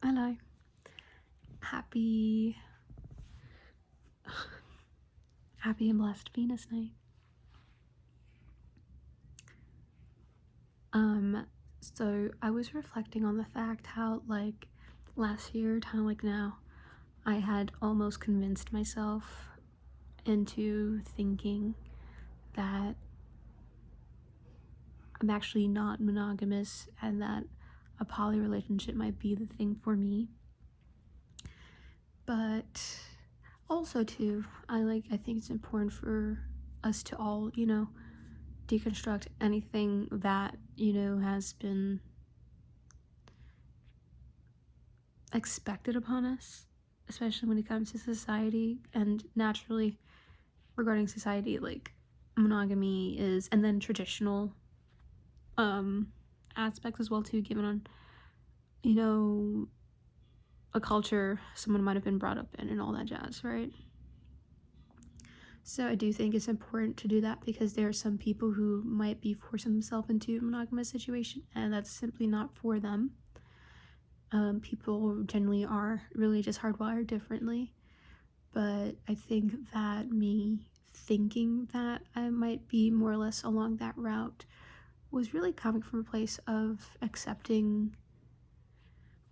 Hello. Happy happy and blessed Venus night. So I was reflecting on the fact how like last year, kind of like now, I had almost convinced myself into thinking that I'm actually not monogamous and that a poly relationship might be the thing for me. But also too, I think it's important for us to all, deconstruct anything that, has been expected upon us, especially when it comes to society. And naturally, regarding society, like monogamy is, and then traditional aspects as well too, given on, a culture someone might have been brought up in and all that jazz, right? So I do think it's important to do that because there are some people who might be forcing themselves into a monogamous situation and that's simply not for them. People generally are really just hardwired differently, but I think that me thinking that I might be more or less along that route was really coming from a place of accepting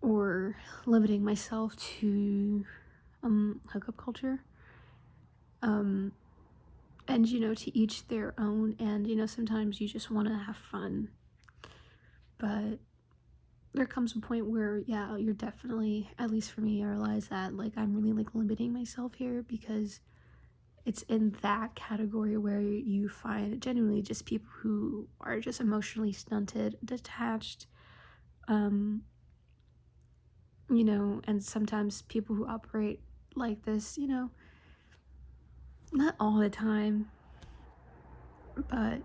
or limiting myself to hookup culture. And to each their own, and sometimes you just want to have fun, but there comes a point where you're definitely, at least for me, I realize that like I'm really like limiting myself here because it's in that category where you find genuinely just people who are just emotionally stunted, detached, and sometimes people who operate like this, not all the time, but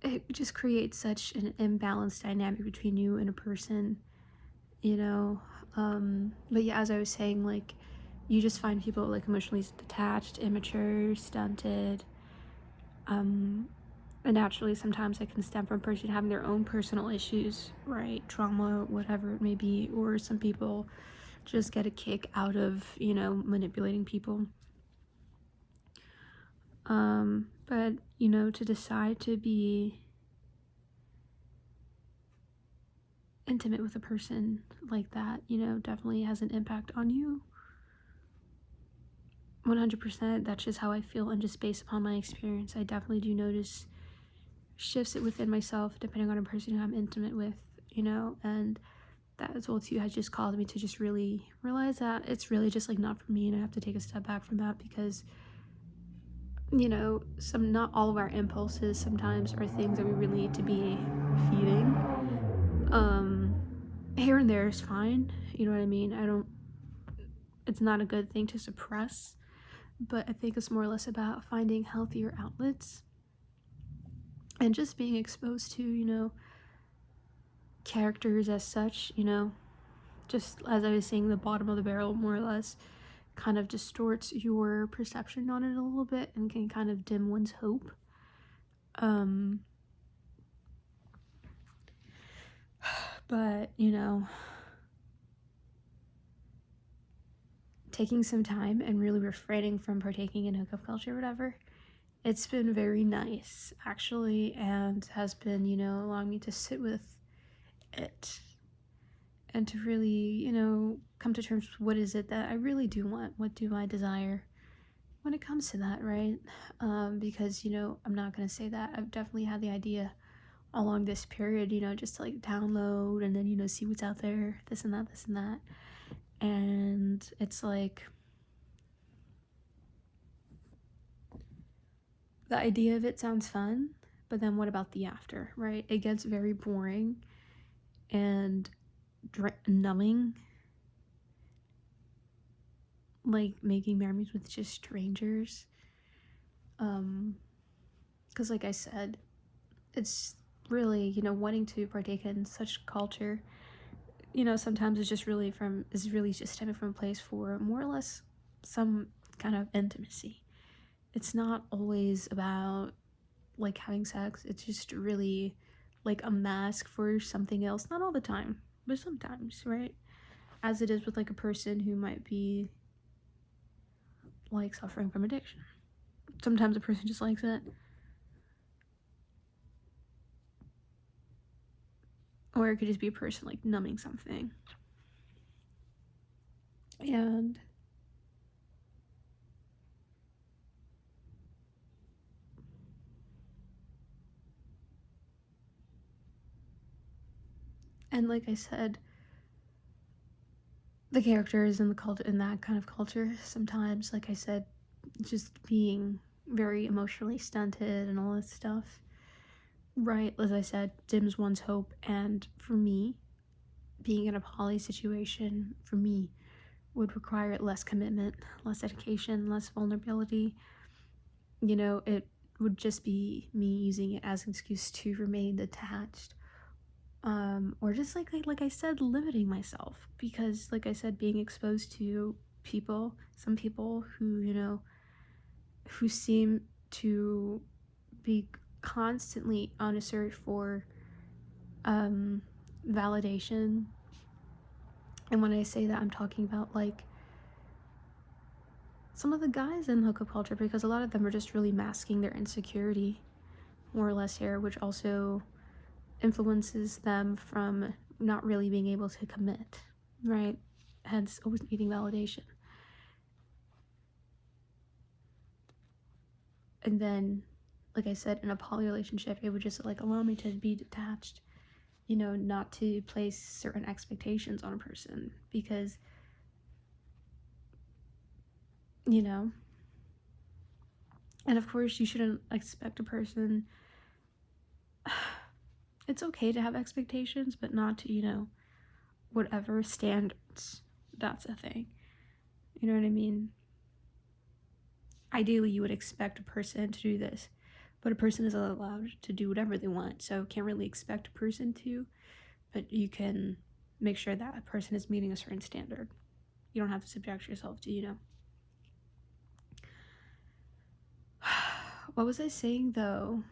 it just creates such an imbalanced dynamic between you and a person, but yeah, as I was saying, like you just find people like emotionally detached, immature, stunted, and naturally sometimes it can stem from a person having their own personal issues, right? Trauma, whatever it may be, or some people just get a kick out of manipulating people. But to decide to be intimate with a person like that, definitely has an impact on you. 100%. That's just how I feel, and just based upon my experience, I definitely do notice shifts within myself depending on a person who I'm intimate with, and that as well too has just caused me to just really realize that it's really just like not for me, and I have to take a step back from that because not all of our impulses sometimes are things that we really need to be feeding. Here and there is fine, you know what I mean? It's not a good thing to suppress, but I think it's more or less about finding healthier outlets and just being exposed to characters as such, just as I was saying, the bottom of the barrel more or less kind of distorts your perception on it a little bit and can kind of dim one's hope. But taking some time and really refraining from partaking in hookup culture or whatever, it's been very nice actually, and has been allowing me to sit with it and to really come to terms with what is it that I really do want, what do I desire when it comes to that, right? Because I'm not gonna say that I've definitely had the idea along this period, just to like download and then see what's out there, this and that, and it's like the idea of it sounds fun, but then what about the after, right? It gets very boring and numbing, like making memories with just strangers, because like I said, it's really wanting to partake in such culture, sometimes it's really just stemming from a place for more or less some kind of intimacy. It's not always about like having sex, it's just really like a mask for something else. Not all the time, but sometimes, right? As it is with like a person who might be like suffering from addiction. Sometimes a person just likes it. Or it could just be a person like numbing something. And like I said, the characters in the cult in that kind of culture sometimes, like I said, just being very emotionally stunted and all this stuff, right, as I said, dims one's hope. And for me, being in a poly situation for me would require less commitment, less dedication, less vulnerability. You know, it would just be me using it as an excuse to remain attached, or just like I said, limiting myself, because like I said, being exposed to people, some people who, you know, who seem to be constantly on a search for validation. And when I say that, I'm talking about like some of the guys in hookup culture, because a lot of them are just really masking their insecurity more or less here, which also influences them from not really being able to commit, right? Hence always needing validation. And then, like I said, in a poly relationship, it would just like allow me to be detached, you know, not to place certain expectations on a person, because, you know, and of course you shouldn't expect a person. It's okay to have expectations, but not to, you know, whatever standards. That's a thing. You know what I mean? Ideally, you would expect a person to do this, but a person is allowed to do whatever they want, so can't really expect a person to, but you can make sure that a person is meeting a certain standard. You don't have to subject yourself to, you know. What was I saying though?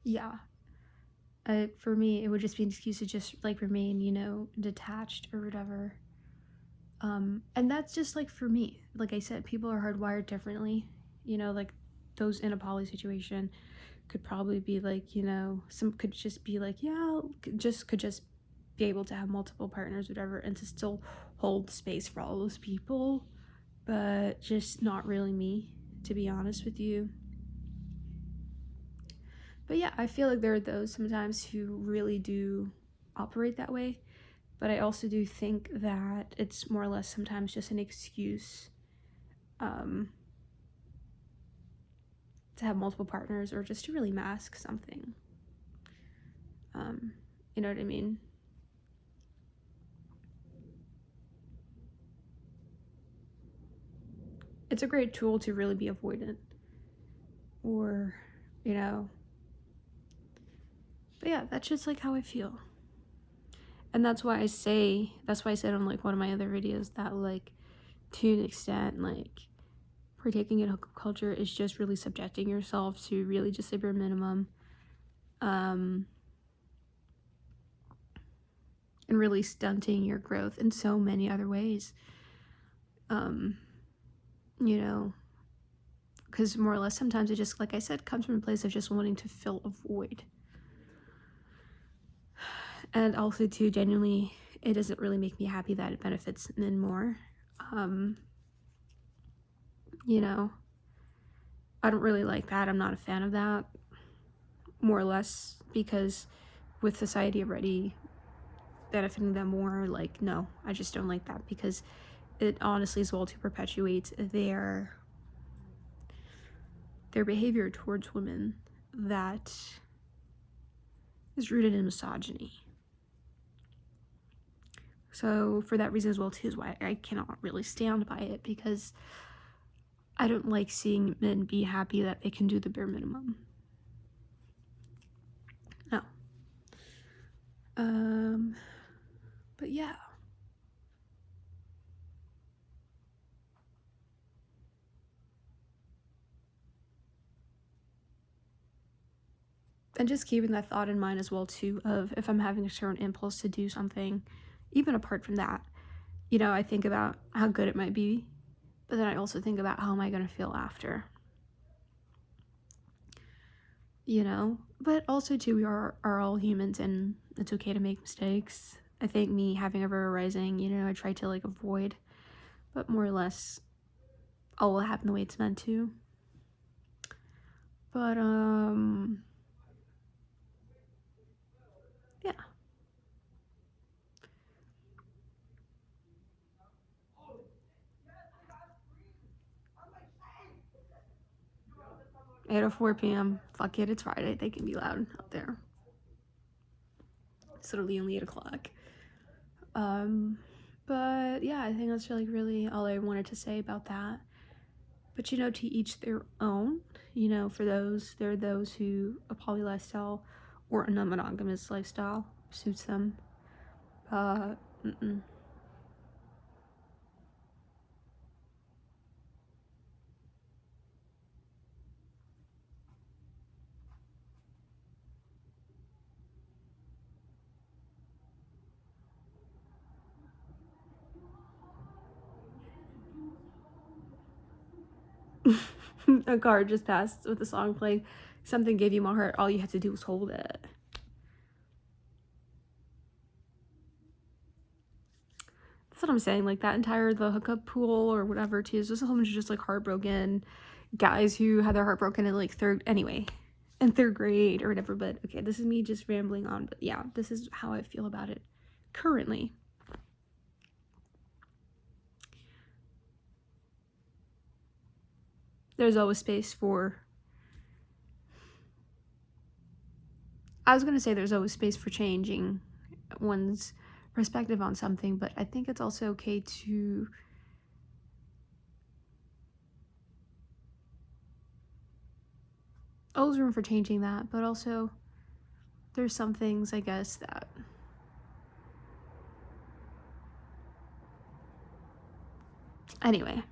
Yeah. For me, it would just be an excuse to just like remain, you know, detached or whatever. And that's just like for me. Like I said, people are hardwired differently. You know, like those in a poly situation could probably be like, you know, some could just be like, yeah, could just be able to have multiple partners, whatever, and to still hold space for all those people, but just not really me, to be honest with you. But yeah, I feel like there are those sometimes who really do operate that way, but I also do think that it's more or less sometimes just an excuse to have multiple partners, or just to really mask something. You know what I mean? It's a great tool to really be avoidant, or, you know. But yeah, that's just like how I feel. And that's why I said on like one of my other videos that like to an extent, like partaking in hookup culture is just really subjecting yourself to really just a bare minimum, and really stunting your growth in so many other ways. You know, because more or less sometimes it just, like I said, comes from a place of just wanting to fill a void. And also too, genuinely, it doesn't really make me happy that it benefits men more. You know, I don't really like that. I'm not a fan of that, more or less, because with society already benefiting them more, like, no, I just don't like that, because it honestly is well to perpetuate their behavior towards women that is rooted in misogyny. So for that reason as well too is why I cannot really stand by it, because I don't like seeing men be happy that they can do the bare minimum. No. But yeah. And just keeping that thought in mind as well too, of if I'm having a certain impulse to do something, even apart from that, you know, I think about how good it might be, but then I also think about how am I going to feel after, you know. But also too, we are all humans, and it's okay to make mistakes. I think me having a Virgo rising, you know, I try to like avoid, but more or less all will happen the way it's meant to. But yeah. 8:04 p.m. Fuck it, it's Friday. They can be loud out there. It's literally only 8 o'clock. But yeah, I think that's really all I wanted to say about that. But you know, to each their own. You know, for those, there are those who a poly lifestyle or a non-monogamous lifestyle suits them. Mm-mm. A car just passed with the song playing. Something gave you my heart. All you had to do was hold it. That's what I'm saying. Like that entire the hookup pool or whatever too is just a whole bunch of just like heartbroken guys who had their heart broken in like in third grade or whatever. But okay, this is me just rambling on. But yeah, this is how I feel about it currently. There's always space for. I was gonna say there's always space for changing one's perspective on something, but I think it's also okay to always room for changing that, but also there's some things I guess that anyway.